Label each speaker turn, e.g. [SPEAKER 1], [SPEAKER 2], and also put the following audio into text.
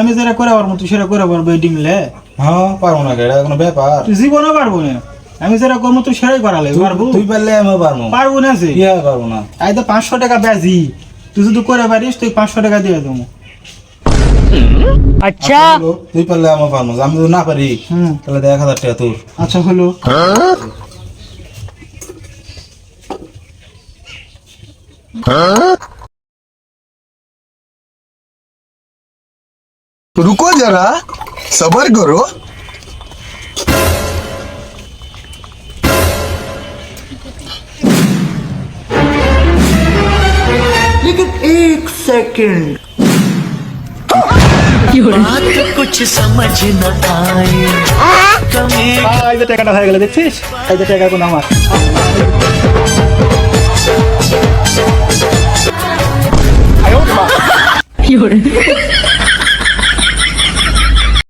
[SPEAKER 1] আমি যেটা করে পারবো তুই সেটা করে পারবো এই ডিমলে।
[SPEAKER 2] হ্যাঁ পারবো না, এটা কোনো ব্যাপার?
[SPEAKER 1] তুই জীবনও পারবো না। আমি যেটা করবো তুই সেটাই করালে পারবো।
[SPEAKER 2] তুই পারলে আমি পারবো।
[SPEAKER 1] পারবো না যে
[SPEAKER 2] কি আর পারবো না?
[SPEAKER 1] আই তো 500 টাকা বেজি, তুই যদি করে পারিস তুই 500 টাকা দিয়ে দেবো।
[SPEAKER 3] अच्छा
[SPEAKER 2] হলো, তুই পারলে আমি পারবো, আমি যদি না পারি তাহলে 1000 টাকা তোর।
[SPEAKER 1] আচ্ছা হলো।
[SPEAKER 4] रुको जरा सबर करो। लेकिन एक सेकंड बात कुछ समझ न आए कमी
[SPEAKER 1] এই যে টাকাটা হয়ে গেল দেখছিস, এই যে টাকা কোন আমার।
[SPEAKER 3] কি